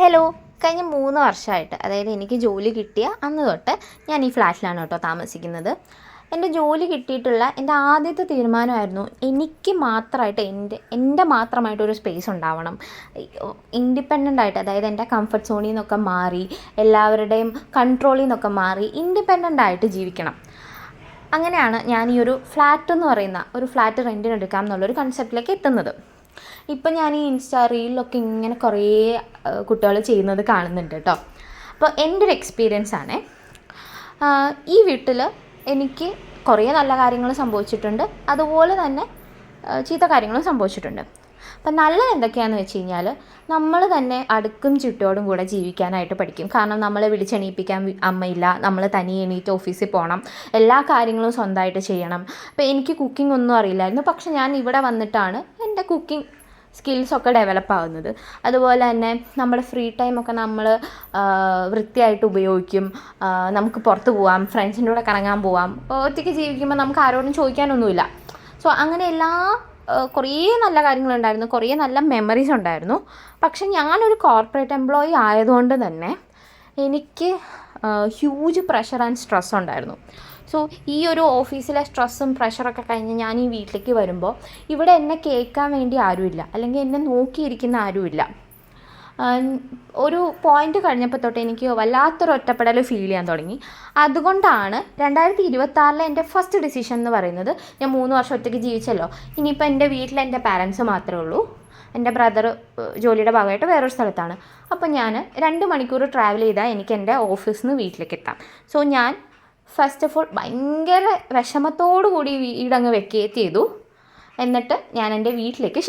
Hello. കഴിഞ്ഞ 3 വർഷമായിട്ട്, അതായത് എനിക്ക് ജോലി കിട്ടിയ അന്ന് തൊട്ട് ഞാൻ ഈ ഫ്ലാറ്റിലാണ് കേട്ടോ താമസിക്കുന്നത്. എൻ്റെ ജോലി കിട്ടിയിട്ടുള്ള എൻ്റെ ആദ്യത്തെ തീരുമാനമായിരുന്നു എനിക്ക് മാത്രമായിട്ട് എൻ്റെ മാത്രമായിട്ടൊരു സ്പേസ് ഉണ്ടാവണം. ഇൻഡിപെൻഡൻ്റ് ആയിട്ട്, അതായത് എൻ്റെ കംഫർട്ട് സോണിൽ നിന്നൊക്കെ മാറി, എല്ലാവരുടെയും കൺട്രോളിൽ നിന്നൊക്കെ മാറി ഇൻഡിപെൻഡൻ്റ് ആയിട്ട് ജീവിക്കണം. അങ്ങനെയാണ് ഞാൻ ഈ ഒരു ഫ്ലാറ്റ് എന്ന് പറയുന്ന ഒരു ഫ്ലാറ്റ് റെൻറ്റിനെടുക്കാം എന്നുള്ളൊരു കൺസെപ്റ്റിലേക്ക് എത്തുന്നത്. ഇപ്പം ഞാൻ ഈ ഇൻസ്റ്റാ റീലിലൊക്കെ ഇങ്ങനെ കുറേ കുട്ടികൾ ചെയ്യുന്നത് കാണുന്നുണ്ട് കേട്ടോ. അപ്പോൾ എൻ്റെ ഒരു എക്സ്പീരിയൻസ് ആണ്. ഈ വീട്ടിൽ എനിക്ക് കുറേ നല്ല കാര്യങ്ങൾ സംഭവിച്ചിട്ടുണ്ട്, അതുപോലെ തന്നെ ചീത്ത കാര്യങ്ങളും സംഭവിച്ചിട്ടുണ്ട്. അപ്പം നല്ലത് എന്തൊക്കെയാണെന്ന് വെച്ച് കഴിഞ്ഞാൽ, നമ്മൾ തന്നെ അടുക്കും ചിട്ടയോടും കൂടെ ജീവിക്കാനായിട്ട് പഠിക്കും. കാരണം നമ്മളെ വിളിച്ചെണീപ്പിക്കാൻ അമ്മയില്ല, നമ്മൾ തനിയെ എണീറ്റ് ഓഫീസിൽ പോകണം, എല്ലാ കാര്യങ്ങളും സ്വന്തമായിട്ട് ചെയ്യണം. അപ്പോൾ എനിക്ക് കുക്കിംഗ് ഒന്നും അറിയില്ലായിരുന്നു, പക്ഷെ ഞാൻ ഇവിടെ വന്നിട്ടാണ് എൻ്റെ കുക്കിംഗ് സ്കിൽസൊക്കെ ഡെവലപ്പ് ആവുന്നത്. അതുപോലെ തന്നെ നമ്മുടെ ഫ്രീ ടൈമൊക്കെ നമ്മൾ വൃത്തിയായിട്ട് ഉപയോഗിക്കും. നമുക്ക് പുറത്ത് പോവാം, ഫ്രണ്ട്സിൻ്റെ കൂടെ കറങ്ങാൻ പോവാം. ഒറ്റയ്ക്ക് ജീവിക്കുമ്പോൾ നമുക്ക് ആരോടും ചോദിക്കാനൊന്നുമില്ല. സോ അങ്ങനെ കുറേ നല്ല കാര്യങ്ങളുണ്ടായിരുന്നു, കുറേ നല്ല മെമ്മറീസ് ഉണ്ടായിരുന്നു. പക്ഷെ ഞാനൊരു കോർപ്പറേറ്റ് എംപ്ലോയി ആയതുകൊണ്ട് തന്നെ എനിക്ക് ഹ്യൂജ് പ്രഷർ ആൻഡ് സ്ട്രെസ് ഉണ്ടായിരുന്നു. സോ ഈ ഒരു ഓഫീസിലെ സ്ട്രെസ്സും പ്രഷറൊക്കെ കഴിഞ്ഞ് ഞാൻ ഈ വീട്ടിലേക്ക് വരുമ്പോൾ ഇവിടെ എന്നെ കേൾക്കാൻ വേണ്ടി ആരുമില്ല, അല്ലെങ്കിൽ എന്നെ നോക്കിയിരിക്കുന്ന ആരുമില്ല. ഒരു പോയിൻ്റ് കഴിഞ്ഞപ്പോൾ തൊട്ട് എനിക്ക് വല്ലാത്തൊരു ഒറ്റപ്പെടൽ ഫീൽ ചെയ്യാൻ തുടങ്ങി. അതുകൊണ്ടാണ് 2026 എൻ്റെ ഫസ്റ്റ് ഡിസിഷൻ എന്ന് പറയുന്നത്, ഞാൻ 3 വർഷം ഒറ്റയ്ക്ക് ജീവിച്ചല്ലോ, ഇനിയിപ്പോൾ എൻ്റെ വീട്ടിൽ എൻ്റെ പാരൻസ് മാത്രമേ ഉള്ളൂ. എൻ്റെ ബ്രദർ ജോലിയുടെ ഭാഗമായിട്ട് വേറൊരു സ്ഥലത്താണ്. അപ്പോൾ ഞാൻ 2 മണിക്കൂർ ട്രാവൽ ചെയ്താൽ എനിക്ക് എൻ്റെ ഓഫീസിൽ നിന്ന് വീട്ടിലേക്ക് എത്താം. സോ ഞാൻ ഫസ്റ്റ് ഓഫ് ഓൾ ഭയങ്കര വിഷമത്തോടു കൂടി വീടങ്ങ് വെക്കേറ്റ് ചെയ്തു. എന്നിട്ട് ഞാൻ എൻ്റെ വീട്ടിലേക്ക്